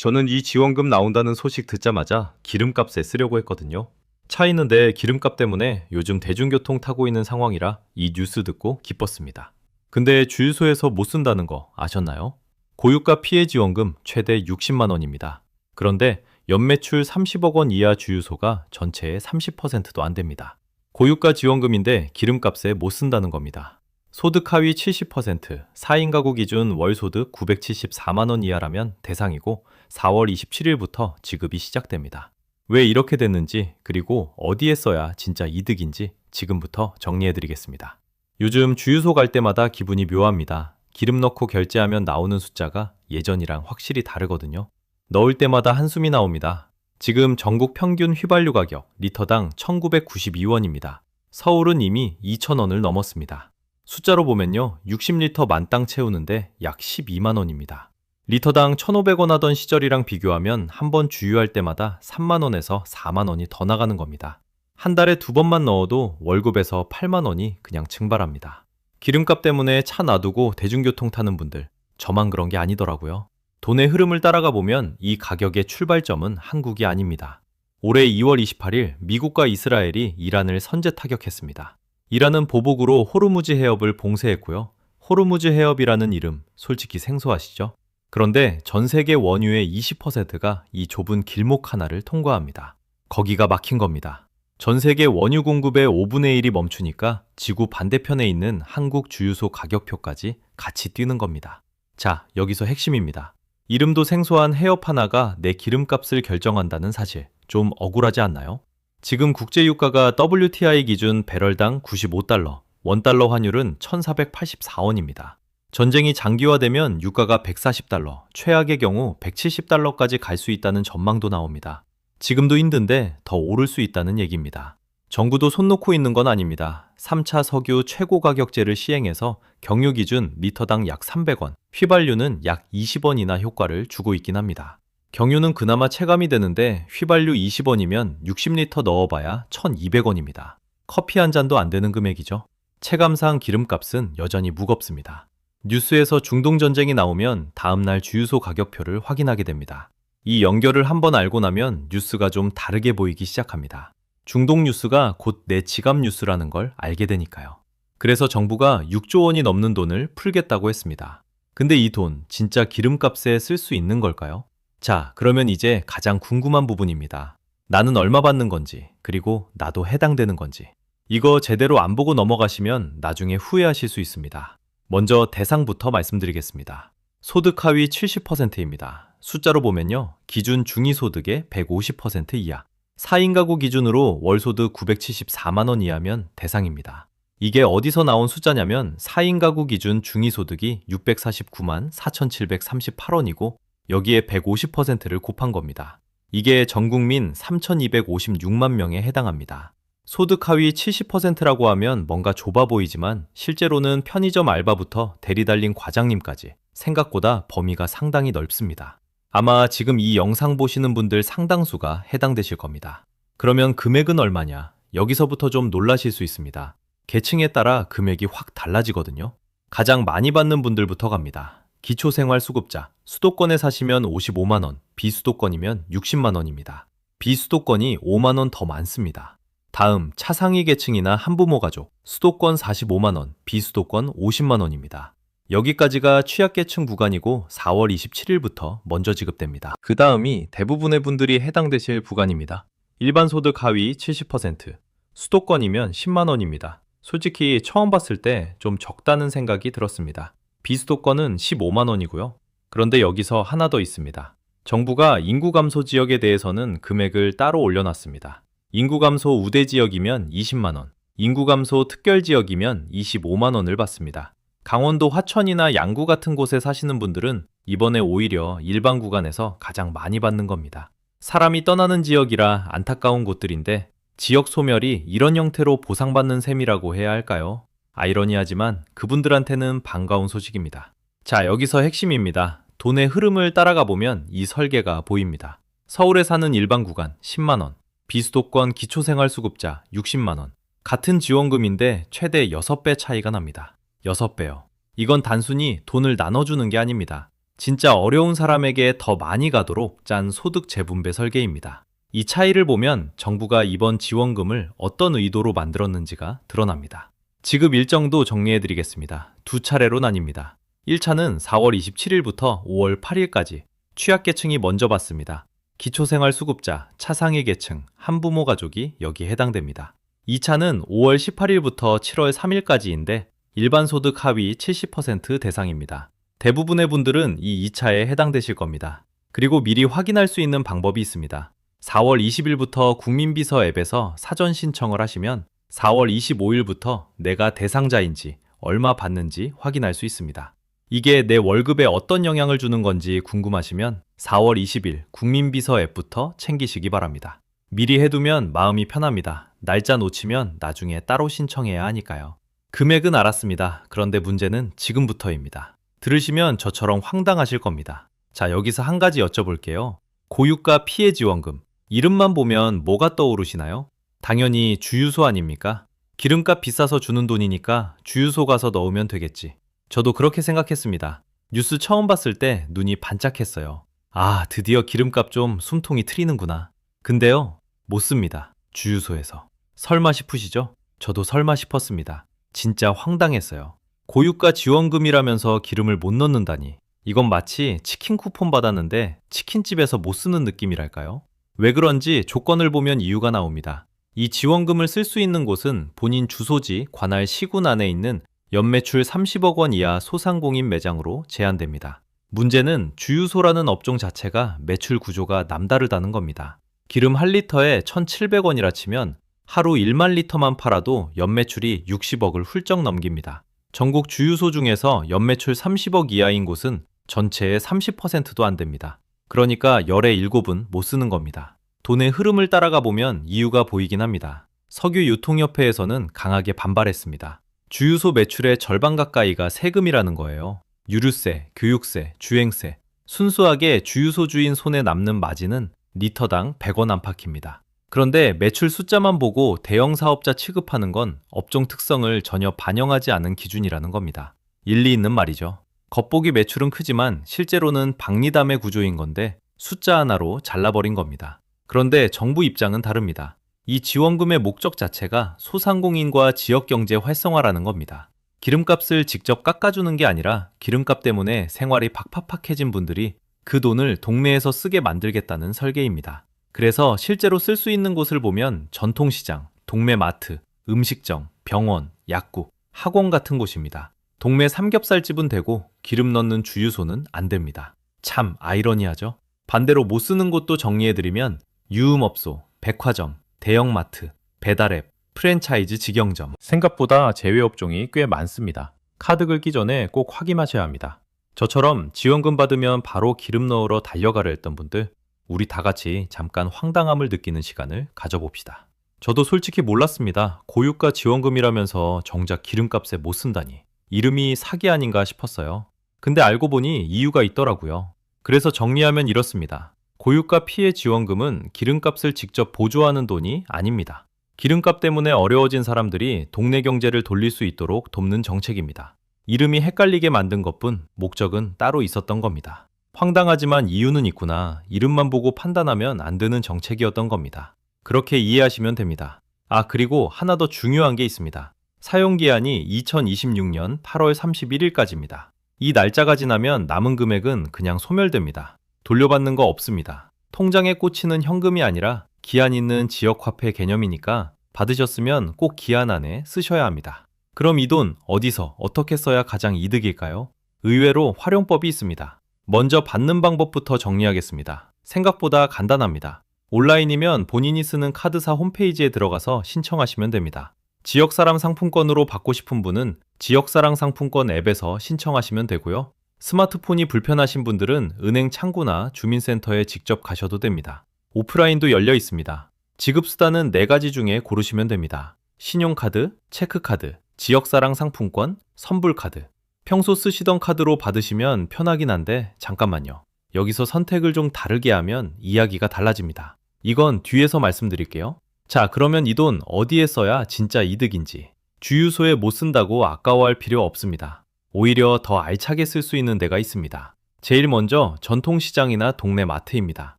저는 이 지원금 나온다는 소식 듣자마자 기름값에 쓰려고 했거든요. 차 있는데 기름값 때문에 요즘 대중교통 타고 있는 상황이라 이 뉴스 듣고 기뻤습니다. 근데 주유소에서 못 쓴다는 거 아셨나요? 고유가 피해 지원금 최대 60만 원입니다. 그런데 연매출 30억 원 이하 주유소가 전체의 30%도 안 됩니다. 고유가 지원금인데 기름값에 못 쓴다는 겁니다. 소득 하위 70%, 4인 가구 기준 월소득 974만 원 이하라면 대상이고 4월 27일부터 지급이 시작됩니다. 왜 이렇게 됐는지, 그리고 어디에 써야 진짜 이득인지 지금부터 정리해드리겠습니다. 요즘 주유소 갈 때마다 기분이 묘합니다. 기름 넣고 결제하면 나오는 숫자가 예전이랑 확실히 다르거든요. 넣을 때마다 한숨이 나옵니다. 지금 전국 평균 휘발유 가격 리터당 1992원입니다. 서울은 이미 2,000원을 넘었습니다. 숫자로 보면요, 60리터 만땅 채우는데 약 12만 원입니다. 리터당 1,500원 하던 시절이랑 비교하면 한 번 주유할 때마다 3만 원에서 4만 원이 더 나가는 겁니다. 한 달에 2번만 넣어도 월급에서 8만 원이 그냥 증발합니다. 기름값 때문에 차 놔두고 대중교통 타는 분들, 저만 그런 게 아니더라고요. 돈의 흐름을 따라가 보면 이 가격의 출발점은 한국이 아닙니다. 올해 2월 28일 미국과 이스라엘이 이란을 선제 타격했습니다. 이란은 보복으로 호르무즈 해협을 봉쇄했고요. 호르무즈 해협이라는 이름 솔직히 생소하시죠? 그런데 전 세계 원유의 20%가 이 좁은 길목 하나를 통과합니다. 거기가 막힌 겁니다. 전 세계 원유 공급의 5분의 1이 멈추니까 지구 반대편에 있는 한국 주유소 가격표까지 같이 뛰는 겁니다. 자, 여기서 핵심입니다. 이름도 생소한 해협 하나가 내 기름값을 결정한다는 사실, 좀 억울하지 않나요? 지금 국제유가가 WTI 기준 배럴당 95달러, 원달러 환율은 1,484원입니다. 전쟁이 장기화되면 유가가 140달러, 최악의 경우 170달러까지 갈 수 있다는 전망도 나옵니다. 지금도 힘든데 더 오를 수 있다는 얘기입니다. 정부도 손 놓고 있는 건 아닙니다. 3차 석유 최고 가격제를 시행해서 경유 기준 리터당 약 300원, 휘발유는 약 20원이나 효과를 주고 있긴 합니다. 경유는 그나마 체감이 되는데 휘발유 20원이면 60리터 넣어봐야 1,200원입니다. 커피 한 잔도 안 되는 금액이죠. 체감상 기름값은 여전히 무겁습니다. 뉴스에서 중동전쟁이 나오면 다음날 주유소 가격표를 확인하게 됩니다. 이 연결을 한번 알고 나면 뉴스가 좀 다르게 보이기 시작합니다. 중동 뉴스가 곧 내 지갑 뉴스라는 걸 알게 되니까요. 그래서 정부가 6조 원이 넘는 돈을 풀겠다고 했습니다. 근데 이 돈 진짜 기름값에 쓸 수 있는 걸까요? 자, 그러면 이제 가장 궁금한 부분입니다. 나는 얼마 받는 건지, 그리고 나도 해당되는 건지. 이거 제대로 안 보고 넘어가시면 나중에 후회하실 수 있습니다. 먼저 대상부터 말씀드리겠습니다. 소득 하위 70%입니다. 숫자로 보면요, 기준 중위소득의 150% 이하, 4인 가구 기준으로 월소득 974만 원 이하면 대상입니다. 이게 어디서 나온 숫자냐면 4인 가구 기준 중위소득이 649만 4,738원이고 여기에 150%를 곱한 겁니다. 이게 전국민 3,256만 명에 해당합니다. 소득 하위 70%라고 하면 뭔가 좁아 보이지만 실제로는 편의점 알바부터 대리 달린 과장님까지 생각보다 범위가 상당히 넓습니다. 아마 지금 이 영상 보시는 분들 상당수가 해당되실 겁니다. 그러면 금액은 얼마냐? 여기서부터 좀 놀라실 수 있습니다. 계층에 따라 금액이 확 달라지거든요. 가장 많이 받는 분들부터 갑니다. 기초생활수급자, 수도권에 사시면 55만 원, 비수도권이면 60만 원입니다. 비수도권이 5만 원 더 많습니다. 다음 차상위 계층이나 한부모 가족, 수도권 45만 원, 비수도권 50만 원입니다. 여기까지가 취약계층 구간이고 4월 27일부터 먼저 지급됩니다. 그 다음이 대부분의 분들이 해당되실 구간입니다. 일반 소득 하위 70%, 수도권이면 10만 원입니다. 솔직히 처음 봤을 때 좀 적다는 생각이 들었습니다. 비수도권은 15만 원이고요. 그런데 여기서 하나 더 있습니다. 정부가 인구 감소 지역에 대해서는 금액을 따로 올려놨습니다. 인구 감소 우대 지역이면 20만 원, 인구 감소 특별 지역이면 25만 원을 받습니다. 강원도 화천이나 양구 같은 곳에 사시는 분들은 이번에 오히려 일반 구간에서 가장 많이 받는 겁니다. 사람이 떠나는 지역이라 안타까운 곳들인데 지역 소멸이 이런 형태로 보상받는 셈이라고 해야 할까요? 아이러니하지만 그분들한테는 반가운 소식입니다. 자, 여기서 핵심입니다. 돈의 흐름을 따라가 보면 이 설계가 보입니다. 서울에 사는 일반 구간 10만 원, 비수도권 기초생활수급자 60만 원. 같은 지원금인데 최대 6배 차이가 납니다. 6배요. 이건 단순히 돈을 나눠주는 게 아닙니다. 진짜 어려운 사람에게 더 많이 가도록 짠 소득 재분배 설계입니다. 이 차이를 보면 정부가 이번 지원금을 어떤 의도로 만들었는지가 드러납니다. 지급 일정도 정리해드리겠습니다. 두 차례로 나뉩니다. 1차는 4월 27일부터 5월 8일까지 취약계층이 먼저 받습니다. 기초생활수급자, 차상위 계층, 한부모 가족이 여기에 해당됩니다. 2차는 5월 18일부터 7월 3일까지인데 일반 소득 하위 70% 대상입니다. 대부분의 분들은 이 2차에 해당되실 겁니다. 그리고 미리 확인할 수 있는 방법이 있습니다. 4월 20일부터 국민비서 앱에서 사전 신청을 하시면 4월 25일부터 내가 대상자인지 얼마 받는지 확인할 수 있습니다. 이게 내 월급에 어떤 영향을 주는 건지 궁금하시면 4월 20일 국민비서 앱부터 챙기시기 바랍니다. 미리 해두면 마음이 편합니다. 날짜 놓치면 나중에 따로 신청해야 하니까요. 금액은 알았습니다. 그런데 문제는 지금부터입니다. 들으시면 저처럼 황당하실 겁니다. 자, 여기서 한 가지 여쭤볼게요. 고유가 피해 지원금. 이름만 보면 뭐가 떠오르시나요? 당연히 주유소 아닙니까? 기름값 비싸서 주는 돈이니까 주유소 가서 넣으면 되겠지. 저도 그렇게 생각했습니다. 뉴스 처음 봤을 때 눈이 반짝했어요. 아, 드디어 기름값 좀 숨통이 트이는구나. 근데요, 못 씁니다. 주유소에서. 설마 싶으시죠? 저도 설마 싶었습니다. 진짜 황당했어요. 고유가 지원금이라면서 기름을 못 넣는다니. 이건 마치 치킨 쿠폰 받았는데 치킨집에서 못 쓰는 느낌이랄까요? 왜 그런지 조건을 보면 이유가 나옵니다. 이 지원금을 쓸 수 있는 곳은 본인 주소지 관할 시군 안에 있는 연매출 30억 원 이하 소상공인 매장으로 제한됩니다. 문제는 주유소라는 업종 자체가 매출 구조가 남다르다는 겁니다. 기름 1리터에 1,700원이라 치면 하루 1만 리터만 팔아도 연매출이 60억을 훌쩍 넘깁니다. 전국 주유소 중에서 연매출 30억 이하인 곳은 전체의 30%도 안 됩니다. 그러니까 열의 7은 못 쓰는 겁니다. 돈의 흐름을 따라가 보면 이유가 보이긴 합니다. 석유유통협회에서는 강하게 반발했습니다. 주유소 매출의 절반 가까이가 세금이라는 거예요. 유류세, 교육세, 주행세. 순수하게 주유소 주인 손에 남는 마진은 리터당 100원 안팎입니다. 그런데 매출 숫자만 보고 대형 사업자 취급하는 건 업종 특성을 전혀 반영하지 않은 기준이라는 겁니다. 일리 있는 말이죠. 겉보기 매출은 크지만 실제로는 박리담의 구조인 건데 숫자 하나로 잘라버린 겁니다. 그런데 정부 입장은 다릅니다. 이 지원금의 목적 자체가 소상공인과 지역경제 활성화라는 겁니다. 기름값을 직접 깎아주는 게 아니라 기름값 때문에 생활이 팍팍해진 분들이 그 돈을 동네에서 쓰게 만들겠다는 설계입니다. 그래서 실제로 쓸 수 있는 곳을 보면 전통시장, 동네 마트, 음식점, 병원, 약국, 학원 같은 곳입니다. 동네 삼겹살집은 되고 기름 넣는 주유소는 안 됩니다. 참 아이러니하죠? 반대로 못 쓰는 곳도 정리해드리면 유흥업소, 백화점, 대형마트, 배달앱, 프랜차이즈 직영점. 생각보다 제외업종이 꽤 많습니다. 카드 긁기 전에 꼭 확인하셔야 합니다. 저처럼 지원금 받으면 바로 기름 넣으러 달려가려 했던 분들, 우리 다 같이 잠깐 황당함을 느끼는 시간을 가져봅시다. 저도 솔직히 몰랐습니다. 고유가 지원금이라면서 정작 기름값에 못 쓴다니. 이름이 사기 아닌가 싶었어요. 근데 알고 보니 이유가 있더라고요. 그래서 정리하면 이렇습니다. 고유가 피해 지원금은 기름값을 직접 보조하는 돈이 아닙니다. 기름값 때문에 어려워진 사람들이 동네 경제를 돌릴 수 있도록 돕는 정책입니다. 이름이 헷갈리게 만든 것뿐 목적은 따로 있었던 겁니다. 황당하지만 이유는 있구나. 이름만 보고 판단하면 안 되는 정책이었던 겁니다. 그렇게 이해하시면 됩니다. 아, 그리고 하나 더 중요한 게 있습니다. 사용기한이 2026년 8월 31일까지입니다. 이 날짜가 지나면 남은 금액은 그냥 소멸됩니다. 돌려받는 거 없습니다. 통장에 꽂히는 현금이 아니라 기한 있는 지역화폐 개념이니까 받으셨으면 꼭 기한 안에 쓰셔야 합니다. 그럼 이 돈 어디서 어떻게 써야 가장 이득일까요? 의외로 활용법이 있습니다. 먼저 받는 방법부터 정리하겠습니다. 생각보다 간단합니다. 온라인이면 본인이 쓰는 카드사 홈페이지에 들어가서 신청하시면 됩니다. 지역사랑 상품권으로 받고 싶은 분은 지역사랑 상품권 앱에서 신청하시면 되고요. 스마트폰이 불편하신 분들은 은행 창구나 주민센터에 직접 가셔도 됩니다. 오프라인도 열려 있습니다. 지급수단은 4가지 중에 고르시면 됩니다. 신용카드, 체크카드, 지역사랑 상품권, 선불카드. 평소 쓰시던 카드로 받으시면 편하긴 한데 잠깐만요. 여기서 선택을 좀 다르게 하면 이야기가 달라집니다. 이건 뒤에서 말씀드릴게요. 자, 그러면 이 돈 어디에 써야 진짜 이득인지. 주유소에 못 쓴다고 아까워할 필요 없습니다. 오히려 더 알차게 쓸 수 있는 데가 있습니다. 제일 먼저 전통시장이나 동네 마트입니다.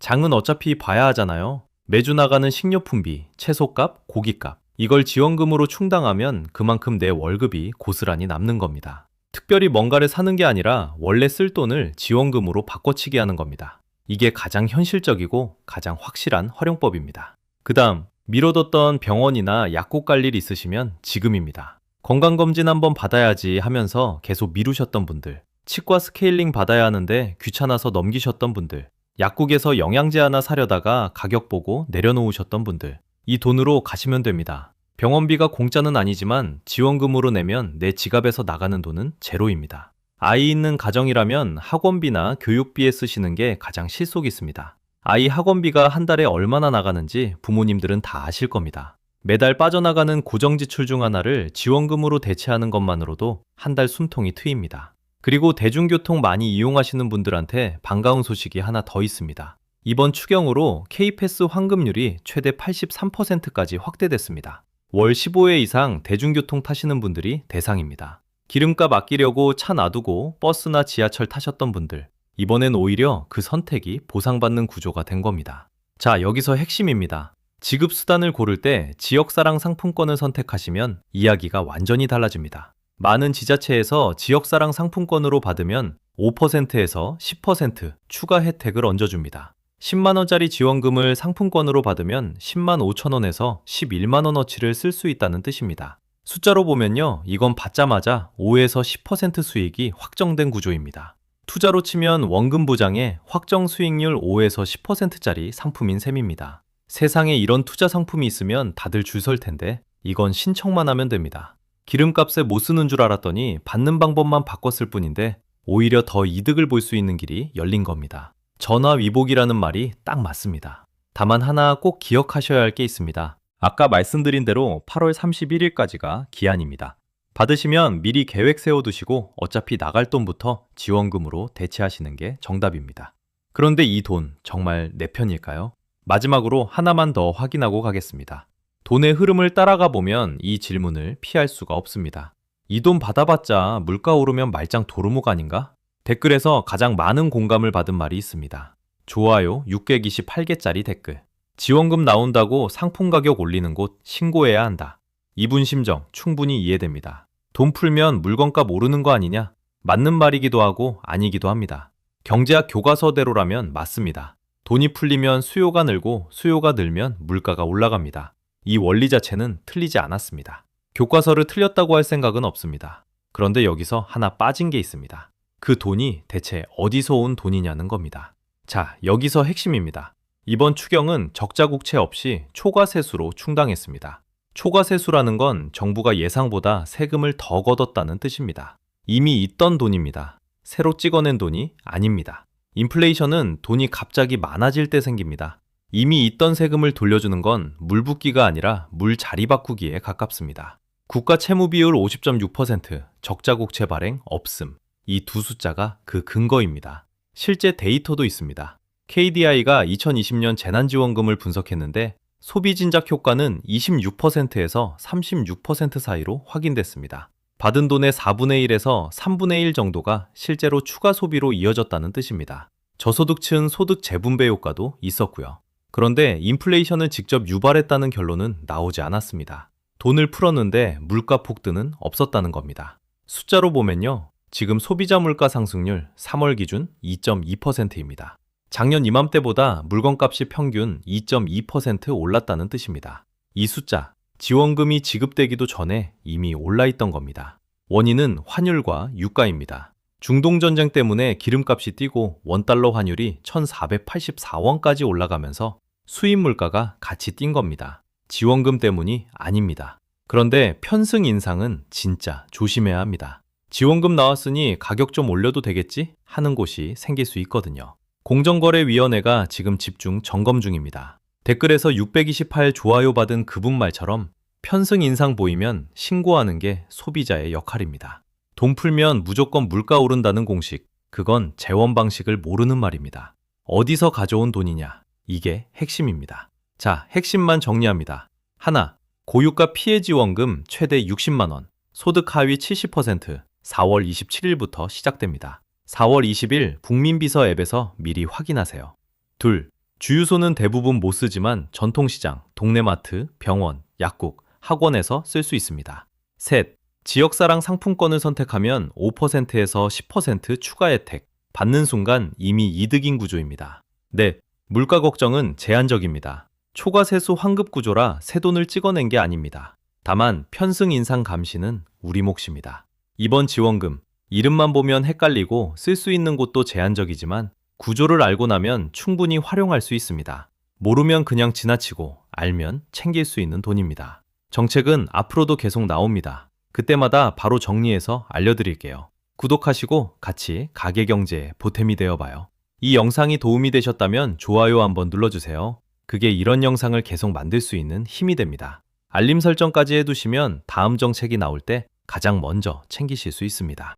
장은 어차피 봐야 하잖아요. 매주 나가는 식료품비, 채소값, 고기값. 이걸 지원금으로 충당하면 그만큼 내 월급이 고스란히 남는 겁니다. 특별히 뭔가를 사는 게 아니라 원래 쓸 돈을 지원금으로 바꿔치기 하는 겁니다. 이게 가장 현실적이고 가장 확실한 활용법입니다. 그 다음, 미뤄뒀던 병원이나 약국 갈 일 있으시면 지금입니다. 건강검진 한번 받아야지 하면서 계속 미루셨던 분들, 치과 스케일링 받아야 하는데 귀찮아서 넘기셨던 분들, 약국에서 영양제 하나 사려다가 가격 보고 내려놓으셨던 분들, 이 돈으로 가시면 됩니다. 병원비가 공짜는 아니지만 지원금으로 내면 내 지갑에서 나가는 돈은 제로입니다. 아이 있는 가정이라면 학원비나 교육비에 쓰시는 게 가장 실속 있습니다. 아이 학원비가 한 달에 얼마나 나가는지 부모님들은 다 아실 겁니다. 매달 빠져나가는 고정지출 중 하나를 지원금으로 대체하는 것만으로도 한 달 숨통이 트입니다. 그리고 대중교통 많이 이용하시는 분들한테 반가운 소식이 하나 더 있습니다. 이번 추경으로 K패스 환급률이 최대 83%까지 확대됐습니다. 월 15회 이상 대중교통 타시는 분들이 대상입니다. 기름값 아끼려고 차 놔두고 버스나 지하철 타셨던 분들, 이번엔 오히려 그 선택이 보상받는 구조가 된 겁니다. 자, 여기서 핵심입니다. 지급수단을 고를 때 지역사랑 상품권을 선택하시면 이야기가 완전히 달라집니다. 많은 지자체에서 지역사랑 상품권으로 받으면 5%에서 10% 추가 혜택을 얹어줍니다. 10만원짜리 지원금을 상품권으로 받으면 10만 5천원에서 11만원어치를 쓸 수 있다는 뜻입니다. 숫자로 보면요, 이건 받자마자 5에서 10% 수익이 확정된 구조입니다. 투자로 치면 원금 보장에 확정 수익률 5에서 10%짜리 상품인 셈입니다. 세상에 이런 투자 상품이 있으면 다들 줄 설 텐데 이건 신청만 하면 됩니다. 기름값에 못 쓰는 줄 알았더니 받는 방법만 바꿨을 뿐인데 오히려 더 이득을 볼 수 있는 길이 열린 겁니다. 전화위복이라는 말이 딱 맞습니다. 다만 하나 꼭 기억하셔야 할 게 있습니다. 아까 말씀드린 대로 8월 31일까지가 기한입니다. 받으시면 미리 계획 세워두시고 어차피 나갈 돈부터 지원금으로 대체하시는 게 정답입니다. 그런데 이 돈 정말 내 편일까요? 마지막으로 하나만 더 확인하고 가겠습니다. 돈의 흐름을 따라가 보면 이 질문을 피할 수가 없습니다. 이 돈 받아봤자 물가 오르면 말짱 도루묵 아닌가? 댓글에서 가장 많은 공감을 받은 말이 있습니다. 좋아요 628개짜리 댓글. 지원금 나온다고 상품 가격 올리는 곳 신고해야 한다. 이분 심정 충분히 이해됩니다. 돈 풀면 물건값 오르는 거 아니냐? 맞는 말이기도 하고 아니기도 합니다. 경제학 교과서대로라면 맞습니다. 돈이 풀리면 수요가 늘고 수요가 늘면 물가가 올라갑니다. 이 원리 자체는 틀리지 않았습니다. 교과서를 틀렸다고 할 생각은 없습니다. 그런데 여기서 하나 빠진 게 있습니다. 그 돈이 대체 어디서 온 돈이냐는 겁니다. 자, 여기서 핵심입니다. 이번 추경은 적자국채 없이 초과세수로 충당했습니다. 초과세수라는 건 정부가 예상보다 세금을 더 걷었다는 뜻입니다. 이미 있던 돈입니다. 새로 찍어낸 돈이 아닙니다. 인플레이션은 돈이 갑자기 많아질 때 생깁니다. 이미 있던 세금을 돌려주는 건 물 붓기가 아니라 물 자리 바꾸기에 가깝습니다. 국가 채무 비율 50.6%, 적자국채 발행 없음. 이 두 숫자가 그 근거입니다. 실제 데이터도 있습니다. KDI가 2020년 재난지원금을 분석했는데 소비 진작 효과는 26%에서 36% 사이로 확인됐습니다. 받은 돈의 4분의 1에서 3분의 1 정도가 실제로 추가 소비로 이어졌다는 뜻입니다. 저소득층 소득 재분배 효과도 있었고요. 그런데 인플레이션을 직접 유발했다는 결론은 나오지 않았습니다. 돈을 풀었는데 물가 폭등은 없었다는 겁니다. 숫자로 보면요. 지금 소비자 물가 상승률 3월 기준 2.2%입니다. 작년 이맘때보다 물건값이 평균 2.2% 올랐다는 뜻입니다. 이 숫자, 지원금이 지급되기도 전에 이미 올라있던 겁니다. 원인은 환율과 유가입니다. 중동전쟁 때문에 기름값이 뛰고 원달러 환율이 1484원까지 올라가면서 수입 물가가 같이 뛴 겁니다. 지원금 때문이 아닙니다. 그런데 편승 인상은 진짜 조심해야 합니다. 지원금 나왔으니 가격 좀 올려도 되겠지? 하는 곳이 생길 수 있거든요. 공정거래위원회가 지금 집중 점검 중입니다. 댓글에서 628 좋아요 받은 그분 말처럼 편승 인상 보이면 신고하는 게 소비자의 역할입니다. 돈 풀면 무조건 물가 오른다는 공식, 그건 재원 방식을 모르는 말입니다. 어디서 가져온 돈이냐? 이게 핵심입니다. 자, 핵심만 정리합니다. 하나, 고유가 피해 지원금 최대 60만 원, 소득 하위 70%, 4월 27일부터 시작됩니다. 4월 20일 국민비서 앱에서 미리 확인하세요. 둘, 주유소는 대부분 못 쓰지만 전통시장, 동네마트, 병원, 약국, 학원에서 쓸 수 있습니다. 셋, 지역사랑 상품권을 선택하면 5%에서 10% 추가 혜택, 받는 순간 이미 이득인 구조입니다. 넷, 물가 걱정은 제한적입니다. 초과세수 환급 구조라 새돈을 찍어낸 게 아닙니다. 다만 편승 인상 감시는 우리 몫입니다. 이번 지원금, 이름만 보면 헷갈리고 쓸 수 있는 곳도 제한적이지만 구조를 알고 나면 충분히 활용할 수 있습니다. 모르면 그냥 지나치고 알면 챙길 수 있는 돈입니다. 정책은 앞으로도 계속 나옵니다. 그때마다 바로 정리해서 알려드릴게요. 구독하시고 같이 가계경제에 보탬이 되어봐요. 이 영상이 도움이 되셨다면 좋아요 한번 눌러주세요. 그게 이런 영상을 계속 만들 수 있는 힘이 됩니다. 알림 설정까지 해두시면 다음 정책이 나올 때 가장 먼저 챙기실 수 있습니다.